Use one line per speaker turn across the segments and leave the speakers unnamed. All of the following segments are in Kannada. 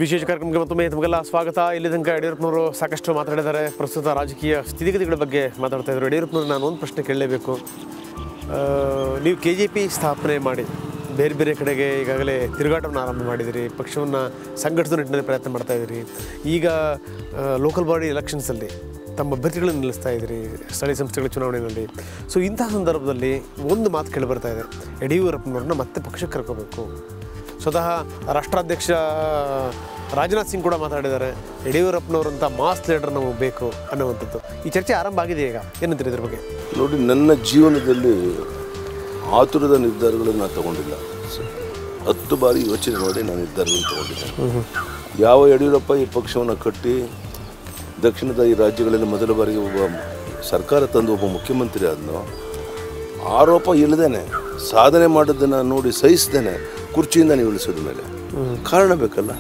ವಿಶೇಷ ಕಾರ್ಯಕ್ರಮಕ್ಕೆ ಮತ್ತೊಮ್ಮೆ ತಮಗೆಲ್ಲ ಸ್ವಾಗತ. ಇಲ್ಲಿ ತನಕ ಯಡಿಯೂರಪ್ಪನವರು ಸಾಕಷ್ಟು ಮಾತಾಡಿದ್ದಾರೆ. ಪ್ರಸ್ತುತ ರಾಜಕೀಯ ಸ್ಥಿತಿಗತಿಗಳ ಬಗ್ಗೆ ಮಾತಾಡ್ತಾ ಇದ್ದರು. ಯಡಿಯೂರಪ್ಪನವರು ನಾನು ಒಂದು ಪ್ರಶ್ನೆ ಕೇಳಲೇಬೇಕು. ನೀವು KJP ಸ್ಥಾಪನೆ ಮಾಡಿ ಬೇರೆ ಬೇರೆ ಕಡೆಗೆ ಈಗಾಗಲೇ ತಿರುಗಾಟವನ್ನು ಆರಂಭ ಮಾಡಿದಿರಿ, ಪಕ್ಷವನ್ನು ಸಂಘಟಿಸುವ ನಿಟ್ಟಿನಲ್ಲಿ ಪ್ರಯತ್ನ ಮಾಡ್ತಾಯಿದ್ದೀರಿ. ಈಗ ಲೋಕಲ್ ಬಾಡಿ ಎಲೆಕ್ಷನ್ಸಲ್ಲಿ ತಮ್ಮ ಅಭ್ಯರ್ಥಿಗಳನ್ನು ನಿಲ್ಲಿಸ್ತಾ ಇದ್ದೀರಿ ಸ್ಥಳೀಯ ಸಂಸ್ಥೆಗಳ ಚುನಾವಣೆಯಲ್ಲಿ. ಸೊ ಇಂತಹ ಸಂದರ್ಭದಲ್ಲಿ ಒಂದು ಮಾತು ಕೇಳಿ ಬರ್ತಾ ಇದೆ, ಯಡಿಯೂರಪ್ಪನವ್ರನ್ನ ಮತ್ತೆ ಪಕ್ಷಕ್ಕೆ ಕರ್ಕೋಬೇಕು. ಸ್ವತಃ ರಾಷ್ಟ್ರಾಧ್ಯಕ್ಷ ರಾಜನಾಥ್ ಸಿಂಗ್ ಕೂಡ ಮಾತಾಡಿದ್ದಾರೆ, ಯಡಿಯೂರಪ್ಪನವರಂಥ ಮಾಸ್ ಲೀಡರ್ ನಮಗೆ ಬೇಕು ಅನ್ನುವಂಥದ್ದು. ಈ ಚರ್ಚೆ ಆರಂಭ ಆಗಿದೆ. ಈಗ ಏನಂತೀರಿ ಇದ್ರ ಬಗ್ಗೆ?
ನೋಡಿ, ನನ್ನ ಜೀವನದಲ್ಲಿ ಆತುರದ ನಿರ್ಧಾರಗಳನ್ನು ನಾನು ತಗೊಂಡಿಲ್ಲ. 10 ಬಾರಿ ಯೋಚನೆ ಮಾಡಿ ನಾನು ನಿರ್ಧಾರಗಳನ್ನು ತಗೊಂಡಿದ್ದೇನೆ. ಯಾವ ಯಡಿಯೂರಪ್ಪ ಈ ಪಕ್ಷವನ್ನು ಕಟ್ಟಿ ದಕ್ಷಿಣದ ಈ ರಾಜ್ಯಗಳಲ್ಲಿ ಮೊದಲ ಬಾರಿಗೆ ಒಬ್ಬ ಸರ್ಕಾರ ತಂದು ಒಬ್ಬ ಮುಖ್ಯಮಂತ್ರಿ ಆದನೋ, ಆರೋಪ ಇಲ್ಲದೇನೆ ಸಾಧನೆ ಮಾಡೋದನ್ನು ನೋಡಿ ಸಹಿಸ್ದೇನೆ ಕುರ್ಚಿಯಿಂದ ನೀವು ಇಳಿಸೋದ ಮೇಲೆ ಕಾರಣ ಬೇಕಲ್ಲ.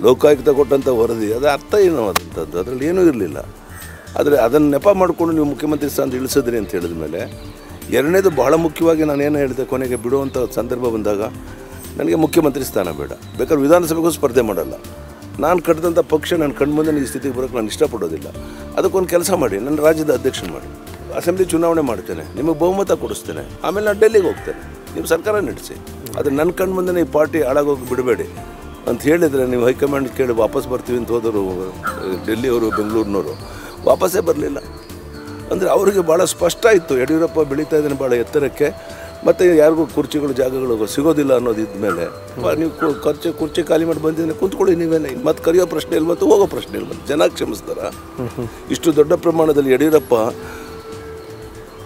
ಲೋಕಾಯುಕ್ತ ಕೊಟ್ಟಂಥ ವರದಿ ಅದು ಅರ್ಥ ಏನೋ ಆದಂಥದ್ದು, ಅದರಲ್ಲಿ ಏನೂ ಇರಲಿಲ್ಲ. ಆದರೆ ಅದನ್ನು ನೆಪ ಮಾಡಿಕೊಂಡು ನೀವು ಮುಖ್ಯಮಂತ್ರಿ ಸ್ಥಾನ ಇಳಿಸಿದ್ರಿ ಅಂತ ಹೇಳಿದ ಮೇಲೆ, ಎರಡನೇದು ಬಹಳ ಮುಖ್ಯವಾಗಿ ನಾನು ಏನು ಹೇಳಿದೆ, ಕೊನೆಗೆ ಬಿಡುವಂಥ ಸಂದರ್ಭ ಬಂದಾಗ ನನಗೆ ಮುಖ್ಯಮಂತ್ರಿ ಸ್ಥಾನ ಬೇಡ, ಬೇಕಾದ್ರೆ ವಿಧಾನಸಭೆಗೂ ಸ್ಪರ್ಧೆ ಮಾಡಲ್ಲ, ನಾನು ಕಟ್ಟಿದಂಥ ಪಕ್ಷ ನನ್ನ ಕಣ್ಮುಂದೆ ಈ ಸ್ಥಿತಿಗೆ ಬರೋಕ್ಕೆ ನಾನು ಇಷ್ಟಪಡೋದಿಲ್ಲ. ಅದಕ್ಕೊಂದು ಕೆಲಸ ಮಾಡಿ, ನನ್ನ ರಾಜ್ಯದ ಅಧ್ಯಕ್ಷನ ಮಾಡಿ, ಅಸೆಂಬ್ಲಿ ಚುನಾವಣೆ ಮಾಡ್ತೇನೆ, ನಿಮಗೆ ಬಹುಮತ ಕೊಡಿಸ್ತೇನೆ, ಆಮೇಲೆ ನಾನು ಡೆಲ್ಲಿಗೆ ಹೋಗ್ತೇನೆ, ನೀವು ಸರ್ಕಾರ ನಡೆಸಿ. ಆದರೆ ನನ್ನ ಕಣ್ಮುಂದೆ ಈ ಪಾರ್ಟಿ ಹಾಳಾಗೋಗಿ ಬಿಡಬೇಡಿ ಅಂತ ಹೇಳಿದರೆ, ನೀವು ಹೈಕಮಾಂಡ್ ಕೇಳಿ ವಾಪಸ್ ಬರ್ತೀವಿ ಅಂತ ಹೋದರು ಡೆಲ್ಲಿಯವರು, ಬೆಂಗಳೂರಿನವರು ವಾಪಸ್ಸೇ ಬರಲಿಲ್ಲ. ಅಂದರೆ ಅವರಿಗೆ ಭಾಳ ಸ್ಪಷ್ಟ ಇತ್ತು, ಯಡಿಯೂರಪ್ಪ ಬೆಳೀತಾ ಇದ್ದಾನೆ ಭಾಳ ಎತ್ತರಕ್ಕೆ, ಮತ್ತು ಯಾರಿಗೂ ಕುರ್ಚಿಗಳು ಜಾಗಗಳು ಸಿಗೋದಿಲ್ಲ ಅನ್ನೋದಿದ್ದ ಮೇಲೆ ನೀವು ಕುರ್ಚಿ ಖಾಲಿ ಮಾಡಿ ಬಂದಿದ್ದೇನೆ, ಕುಂತ್ಕೊಳ್ಳಿ ನೀವೇನೆ, ಮತ್ತೆ ಕರೆಯೋ ಪ್ರಶ್ನೆ ಇಲ್ಲ, ಮತ್ತು ಹೋಗೋ ಪ್ರಶ್ನೆ ಇಲ್ಲ, ಜನ ಕ್ಷಮಿಸ್ತಾರ? ಇಷ್ಟು ದೊಡ್ಡ ಪ್ರಮಾಣದಲ್ಲಿ ಯಡಿಯೂರಪ್ಪ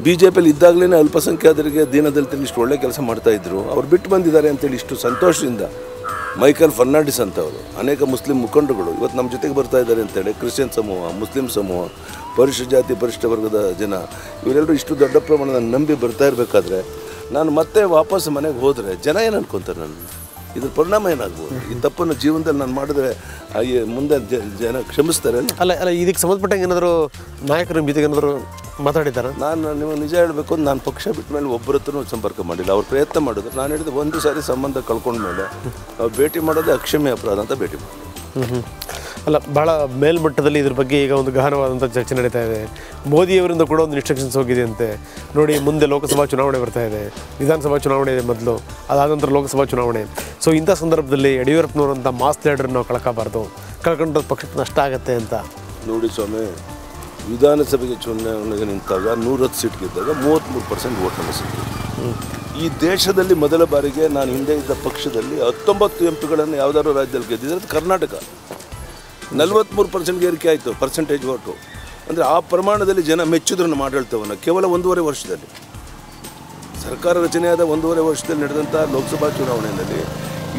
BJPಯಲ್ಲಿ ಇದ್ದಾಗಲೇ ಅಲ್ಪಸಂಖ್ಯಾತರಿಗೆ ದೀನದಲಿತರಿಗೆ ಇಷ್ಟು ಒಳ್ಳೆ ಕೆಲಸ ಮಾಡ್ತಾಯಿದ್ರು. ಅವ್ರು ಬಿಟ್ಟು ಬಂದಿದ್ದಾರೆ ಅಂತೇಳಿ ಇಷ್ಟು ಸಂತೋಷದಿಂದ ಮೈಕಲ್ ಫರ್ನಾಂಡಿಸ್ ಅಂತವರು, ಅನೇಕ ಮುಸ್ಲಿಂ ಮುಖಂಡರುಗಳು ಇವತ್ತು ನಮ್ಮ ಜೊತೆಗೆ ಬರ್ತಾ ಇದ್ದಾರೆ ಅಂತೇಳಿ, ಕ್ರಿಶ್ಚಿಯನ್ ಸಮೂಹ, ಮುಸ್ಲಿಂ ಸಮೂಹ, ಪರಿಶಿಷ್ಟ ಜಾತಿ ಪರಿಶಿಷ್ಟ ವರ್ಗದ ಜನ, ಇವರೆಲ್ಲರೂ ಇಷ್ಟು ದೊಡ್ಡ ಪ್ರಮಾಣದ ನಂಬಿ ಬರ್ತಾ ಇರಬೇಕಾದ್ರೆ ನಾನು ಮತ್ತೆ ವಾಪಸ್ ಮನೆಗೆ ಹೋದರೆ ಜನ ಏನು ಅನ್ಕೊತಾರೆ? ನಾನು ಇದ್ರ ಪರಿಣಾಮ ಏನಾಗ್ಬೋದು? ಈ ತಪ್ಪನ್ನು ಜೀವನದಲ್ಲಿ ನಾನು ಮಾಡಿದ್ರೆ ಮುಂದೆ ಜನ ಕ್ಷಮಿಸ್ತಾರೆ?
ಅಲ್ಲ ಇದಕ್ಕೆ ಸಂಬಂಧಪಟ್ಟಂಗೆ ಏನಾದರೂ ನಾಯಕರ ನಿಮ್ಮ ಜೊತೆಗೆ ಏನಾದರೂ ಮಾತಾಡಿದ್ದಾರೆ?
ನಾನು ನೀವು ನಿಜ ಹೇಳಬೇಕು, ನಾನು ಪಕ್ಷ ಬಿಟ್ಟ ಮೇಲೆ ಒಬ್ಬರ ಹತ್ರನೂ ಸಂಪರ್ಕ ಮಾಡಿಲ್ಲ. ಅವ್ರು ಪ್ರಯತ್ನ ಮಾಡಿದ್ರು. ನಾನು ಹೇಳಿದೆ, ಒಂದು ಸಾರಿ ಸಂಬಂಧ ಕಳ್ಕೊಂಡ್ಮೇಲೆ ಅವ್ರು ಭೇಟಿ ಮಾಡೋದೇ ಅಕ್ಷಮ್ಯ ಅಪರಾಧ ಅಂತ ಭೇಟಿ ಮಾಡಿ.
ಅಲ್ಲ, ಭಾಳ ಮೇಲ್ಮಟ್ಟದಲ್ಲಿ ಇದ್ರ ಬಗ್ಗೆ ಈಗ ಒಂದು ಗಹನವಾದಂಥ ಚರ್ಚೆ ನಡೀತಾ ಇದೆ. ಮೋದಿಯವರಿಂದ ಕೂಡ ಒಂದು ಇನ್ಸ್ಟ್ರಕ್ಷನ್ಸ್ ಹೋಗಿದೆ ಅಂತೆ. ನೋಡಿ, ಮುಂದೆ ಲೋಕಸಭಾ ಚುನಾವಣೆ ಬರ್ತಾ ಇದೆ, ವಿಧಾನಸಭಾ ಚುನಾವಣೆ ಇದೆ ಮೊದಲು, ಅದಾದ ನಂತರ ಲೋಕಸಭಾ ಚುನಾವಣೆ. ಸೊ ಇಂಥ ಸಂದರ್ಭದಲ್ಲಿ ಯಡಿಯೂರಪ್ಪನವರಂಥ ಮಾಸ್ ಲೀಡರ್ ನಾವು ಕಳ್ಕೋಬಾರ್ದು, ಕಳ್ಕೊಂಡ್ರೆ ಪಕ್ಷಕ್ಕೆ ನಷ್ಟ ಆಗುತ್ತೆ ಅಂತ.
ನೋಡಿ ಸ್ವಾಮಿ, ವಿಧಾನಸಭೆಗೆ ಚುನಾವಣೆಗೆ ನಿಂತಾಗ 110 ಸೀಟ್ ಗೆದ್ದಾಗ 33% ಓಟನ್ನು ಸಿಕ್ಕಿದೆ. ಈ ದೇಶದಲ್ಲಿ ಮೊದಲ ಬಾರಿಗೆ ನಾನು ಹಿಂದೆ ಇದ್ದ ಪಕ್ಷದಲ್ಲಿ 19 MP ಯಾವುದಾದ್ರು ರಾಜ್ಯದಲ್ಲಿ ಗೆದ್ದಿದ್ರೆ ಅದು ಕರ್ನಾಟಕ. 43% ಏರಿಕೆ ಆಯಿತು ಪರ್ಸೆಂಟೇಜ್ ಓಟು. ಅಂದರೆ ಆ ಪ್ರಮಾಣದಲ್ಲಿ ಜನ ಮೆಚ್ಚಿದ್ರು ಆಡಳಿತವನ್ನು. ಕೇವಲ 1.5 ವರ್ಷದಲ್ಲಿ, ಸರ್ಕಾರ ರಚನೆಯಾದ 1.5 ವರ್ಷದಲ್ಲಿ ನಡೆದಂಥ ಲೋಕಸಭಾ ಚುನಾವಣೆಯಲ್ಲಿ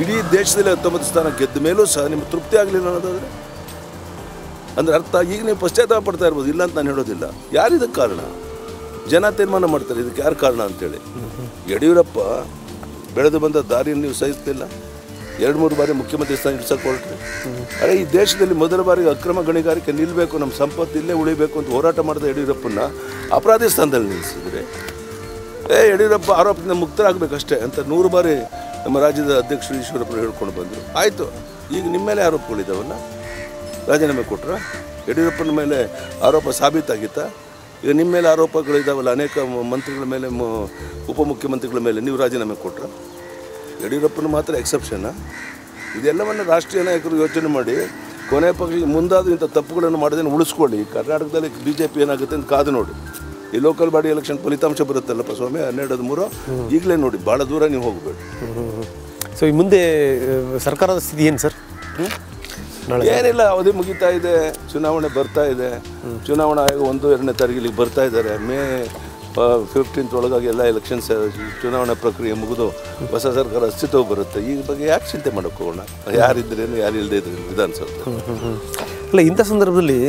ಇಡೀ ದೇಶದಲ್ಲಿ 19 ಸ್ಥಾನ ಗೆದ್ದ ಮೇಲೂ ಸಹ ನಿಮ್ಗೆ ತೃಪ್ತಿ ಆಗಲಿಲ್ಲ ಅನ್ನೋದಾದರೆ ಅಂದರೆ ಅರ್ಥ, ಈಗ ನೀವು ಪಶ್ಚಾತ್ತಾಪ ಪಡ್ತಾ ಇರ್ಬೋದು, ಇಲ್ಲ ಅಂತ ನಾನು ಹೇಳೋದಿಲ್ಲ. ಯಾರಿದಕ್ಕೆ ಕಾರಣ? ಜನ ತೀರ್ಮಾನ ಮಾಡ್ತಾರೆ ಇದಕ್ಕೆ ಯಾರು ಕಾರಣ ಅಂತೇಳಿ. ಯಡಿಯೂರಪ್ಪ ಬೆಳೆದು ಬಂದ ದಾರಿಯನ್ನು ನೀವು ಸಹಿಸ್ತಿಲ್ಲ. 2-3 ಬಾರಿ ಮುಖ್ಯಮಂತ್ರಿ ಸ್ಥಾನ ಇಳಿಸೋಕೆ ಹೊರಟ್ರಿ. ಅರೆ, ಈ ದೇಶದಲ್ಲಿ ಮೊದಲ ಬಾರಿಗೆ ಅಕ್ರಮ ಗಣಿಗಾರಿಕೆ ನಿಲ್ಲಬೇಕು, ನಮ್ಮ ಸಂಪತ್ತು ಇಲ್ಲೇ ಉಳಿಬೇಕು ಅಂತ ಹೋರಾಟ ಮಾಡಿದ ಯಡಿಯೂರಪ್ಪನ ಅಪರಾಧಿ ಸ್ಥಾನದಲ್ಲಿ ನಿಲ್ಲಿಸಿದ್ರೆ, ಯಡಿಯೂರಪ್ಪ ಆರೋಪದಿಂದ ಮುಕ್ತರಾಗಬೇಕಷ್ಟೇ ಅಂತ 100 ಬಾರಿ ನಮ್ಮ ರಾಜ್ಯದ ಅಧ್ಯಕ್ಷರು ಈಶ್ವರಪ್ಪರು ಹೇಳ್ಕೊಂಡು ಬಂದರು. ಆಯಿತು, ಈಗ ನಿಮ್ಮ ಮೇಲೆ ಆರೋಪಗಳಿದ್ದಾವಲ್ಲ, ರಾಜೀನಾಮೆ ಕೊಟ್ಟರೆ ಯಡಿಯೂರಪ್ಪನ ಮೇಲೆ ಆರೋಪ ಸಾಬೀತಾಗಿತ್ತಾ? ಈಗ ನಿಮ್ಮ ಮೇಲೆ ಆರೋಪಗಳಿದ್ದಾವಲ್ಲ, ಅನೇಕ ಮಂತ್ರಿಗಳ ಮೇಲೆ, ಉಪಮುಖ್ಯಮಂತ್ರಿಗಳ ಮೇಲೆ ನೀವು ರಾಜೀನಾಮೆ ಕೊಟ್ಟರೆ? ಯಡಿಯೂರಪ್ಪನ ಮಾತ್ರ ಎಕ್ಸೆಪ್ಷನ್ನ? ಇದೆಲ್ಲವನ್ನು ರಾಷ್ಟ್ರೀಯ ನಾಯಕರು ಯೋಚನೆ ಮಾಡಿ ಕೊನೆ ಪಕ್ಷ ಮುಂದಾದ ಇಂಥ ತಪ್ಪುಗಳನ್ನು ಮಾಡೋದನ್ನು ಉಳಿಸ್ಕೊಳ್ಳಿ. ಕರ್ನಾಟಕದಲ್ಲಿ BJP ಏನಾಗುತ್ತೆ ಅಂತ ಕಾದು ನೋಡಿ. ಈ ಲೋಕಲ್ ಬಾಡಿ ಎಲೆಕ್ಷನ್ ಫಲಿತಾಂಶ ಬರುತ್ತಲ್ಲಪ್ಪ ಸ್ವಾಮಿ, 12/3, ಈಗಲೇ ನೋಡಿ, ಭಾಳ ದೂರ ನೀವು ಹೋಗಬೇಡಿ.
ಸೊ ಈ ಮುಂದೆ ಸರ್ಕಾರದ ಸ್ಥಿತಿ ಏನು ಸರ್?
ಏನಿಲ್ಲ, ಅವಧಿ ಮುಗಿತಾ ಇದೆ, ಚುನಾವಣೆ ಬರ್ತಾ ಇದೆ. ಚುನಾವಣಾ ಆಯೋಗ 1-2ನೇ ತಾರೀಕಿಗೆ ಬರ್ತಾ ಇದ್ದಾರೆ. May 15th ಒಳಗಾಗಿ ಎಲ್ಲ ಎಲೆಕ್ಷನ್ಸ್ ಚುನಾವಣಾ ಪ್ರಕ್ರಿಯೆ ಮುಗಿದು ಹೊಸ ಸರ್ಕಾರ ಅಸ್ತಿತ್ವ ಬರುತ್ತೆ. ಈ ಬಗ್ಗೆ ಯಾಕೆ ಚಿಂತೆ ಮಾಡೋಕೆ ಹೋಗೋಣ? ಯಾರಿದ್ರೇನು ಯಾರು ಇಲ್ಲದೆ ಇದ್ರೆ ವಿಧಾನಸಭೆ.
ಅಲ್ಲ, ಇಂಥ ಸಂದರ್ಭದಲ್ಲಿ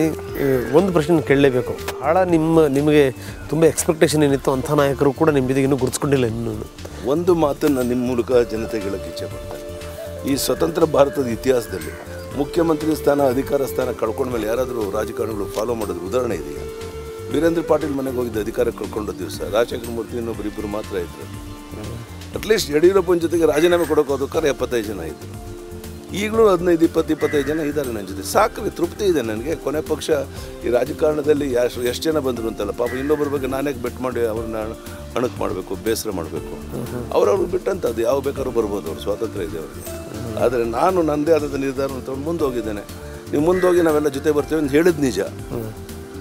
ಒಂದು ಪ್ರಶ್ನೆ ಕೇಳಲೇಬೇಕು. ಭಾಳ ನಿಮಗೆ ತುಂಬ ಎಕ್ಸ್ಪೆಕ್ಟೇಷನ್ ಏನಿತ್ತು, ಅಂಥ ನಾಯಕರು ಕೂಡ ನಿಮ್ಮ ಜೊತೆಗೆ ಇನ್ನೂ ಗುರುತಿಸ್ಕೊಂಡಿಲ್ಲ. ಇನ್ನೂ
ಒಂದು ಮಾತನ್ನು ನಿಮ್ಮ ಮೂಲಕ ಜನತೆಗೆ ಹೇಳೋಕ್ಕೆ ಇಚ್ಛೆ ಪಡ್ತಾರೆ. ಈ ಸ್ವತಂತ್ರ ಭಾರತದ ಇತಿಹಾಸದಲ್ಲಿ ಮುಖ್ಯಮಂತ್ರಿ ಸ್ಥಾನ, ಅಧಿಕಾರ ಸ್ಥಾನ ಕಳ್ಕೊಂಡ್ಮೇಲೆ ಯಾರಾದರೂ ರಾಜಕಾರಣಿಗಳು ಫಾಲೋ ಮಾಡೋದು ಉದಾಹರಣೆ ಇದೆಯಾ? ವೀರೇಂದ್ರ ಪಾಟೀಲ್ ಮನೆಗೆ ಹೋಗಿದ್ದ ಅಧಿಕಾರ ಕಳ್ಕೊಂಡ ದಿವಸ ರಾಜಶೇಖರ ಮೂರ್ತಿ ಇನ್ನೊಬ್ಬರಿಬ್ಬರು ಮಾತ್ರ ಇದ್ದರು. ಅಟ್ಲೀಸ್ಟ್ ಯಡಿಯೂರಪ್ಪನ ಜೊತೆಗೆ ರಾಜೀನಾಮೆ ಕೊಡೋಕೆ ಹೋದಕ್ಕಾರೆ 75 ಜನ ಇದ್ದರು. ಈಗಲೂ 15-20-25 ಜನ ಇದ್ದಾರೆ ನನ್ನ ಜೊತೆ. ಸಾಕು, ತೃಪ್ತಿ ಇದೆ ನನಗೆ. ಕೊನೆ ಪಕ್ಷ ಈ ರಾಜಕಾರಣದಲ್ಲಿ ಎಷ್ಟು ಜನ ಬಂದರು ಅಂತಲ್ಲ, ಪಾಪ ಇನ್ನೊಬ್ಬರ ಬಗ್ಗೆ ನಾನೇ ಬೆಟ್ ಮಾಡಿ ಅವ್ರನ್ನ ಅಣಕು ಮಾಡಬೇಕು, ಬೇಸರ ಮಾಡಬೇಕು. ಅವ್ರವ್ರಿಗೆ ಬಿಟ್ಟಂಥದ್ದು ಯಾವ ಬೇಕಾದ್ರೂ ಬರ್ಬೋದು, ಅವ್ರು ಸ್ವಾತಂತ್ರ್ಯ ಇದೆ ಅವ್ರಿಗೆ. ಆದರೆ ನಾನು ನನ್ನದೇ ಆದ ನಿರ್ಧಾರವನ್ನು ತೊಗೊಂಡು ಮುಂದೆ ಹೋಗಿದ್ದೇನೆ. ನೀವು ಮುಂದೆ ಹೋಗಿ ನಾವೆಲ್ಲ ಜೊತೆ ಬರ್ತೇವೆ ಅಂತ ಹೇಳಿದ್ದು ನಿಜ.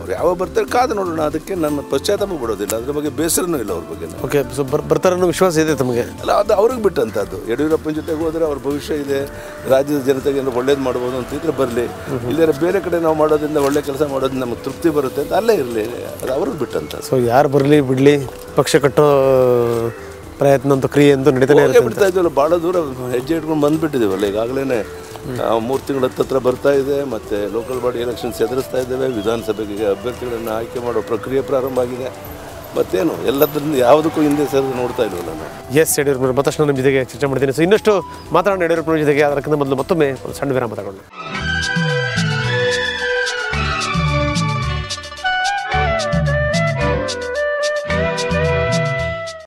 ಅವ್ರು ಯಾವಾಗ ಬರ್ತಾರೆ ಕಾದು ನೋಡೋಣ. ಅದಕ್ಕೆ ನನ್ನ ಪಶ್ಚಾತ್ತಾಪ ಬಿಡೋದಿಲ್ಲ, ಅದ್ರ ಬಗ್ಗೆ ಬೇಸರನೂ ಇಲ್ಲ ಅವ್ರ ಬಗ್ಗೆ.
ಓಕೆ, ಸೊ ಬರ್ತಾರೆ ಅನ್ನೋ ವಿಶ್ವಾಸ ಇದೆ ತಮಗೆ?
ಅಲ್ಲ, ಅದು ಅವ್ರಿಗೆ ಬಿಟ್ಟಂಥದ್ದು. ಯಡಿಯೂರಪ್ಪನ ಜೊತೆಗೆ ಹೋದರೆ ಅವ್ರ ಭವಿಷ್ಯ ಇದೆ, ರಾಜ್ಯದ ಜನತೆಗೆ ಒಳ್ಳೇದು ಮಾಡ್ಬೋದು ಅಂತ ಇದ್ರೆ ಬರಲಿ, ಇಲ್ಲದೇ ಬೇರೆ ಕಡೆ ನಾವು ಮಾಡೋದ್ರಿಂದ ಒಳ್ಳೆ ಕೆಲಸ ಮಾಡೋದ್ರಿಂದ ನಮಗೆ ತೃಪ್ತಿ ಬರುತ್ತೆ ಅಂತ ಅಲ್ಲೇ ಇರಲಿ, ಅದು ಅವ್ರಿಗೆ ಬಿಟ್ಟಂಥದ್ದು.
ಸೊ ಯಾರು ಬರಲಿ ಬಿಡಲಿ, ಪಕ್ಷ ಕಟ್ಟೋ ಪ್ರಯತ್ನ ಅಂತ ಕ್ರಿಯೆ ಎಂದು ನಡೀತಾನೆ
ಬಿಡ್ತಾ ಇದ್ದೀವಲ್ಲ, ಭಾಳ ದೂರ ಹೆಜ್ಜೆ ಇಟ್ಕೊಂಡು ಬಂದುಬಿಟ್ಟಿದ್ದೀವಲ್ಲ. ಈಗಾಗಲೇ 3 ತಿಂಗಳ ಹತ್ರ ಬರ್ತಾ ಇದೆ. ಮತ್ತು ಲೋಕಲ್ ಬಾಡಿ ಎಲೆಕ್ಷನ್ಸ್ ಎದುರಿಸ್ತಾ ಇದ್ದೇವೆ. ವಿಧಾನಸಭೆಗೆ ಅಭ್ಯರ್ಥಿಗಳನ್ನು ಆಯ್ಕೆ ಮಾಡೋ ಪ್ರಕ್ರಿಯೆ ಪ್ರಾರಂಭ ಆಗಿದೆ. ಮತ್ತೇನು ಎಲ್ಲದರಿಂದ ಯಾವುದಕ್ಕೂ ಹಿಂದೆ ಸರಿದು ನೋಡ್ತಾ ಇಲ್ವಲ್ಲ ನಾವು.
ಎಸ್, ಯಡಿಯೂರಪ್ಪನವರು ಮತ್ತಷ್ಟು ನಿಮ್ಮ ಜೊತೆಗೆ ಚರ್ಚೆ ಮಾಡ್ತೀನಿ. ಸೊ ಇನ್ನಷ್ಟು ಮಾತಾಡೋಣ ಯಡಿಯೂರಪ್ಪನವ್ರ ಜೊತೆಗೆ. ಅದಕ್ಕಿಂತ ಮೊದಲು ಮತ್ತೊಮ್ಮೆ ಒಂದು ಸಣ್ಣ ವಿರಾಮ ತಗೊಂಡು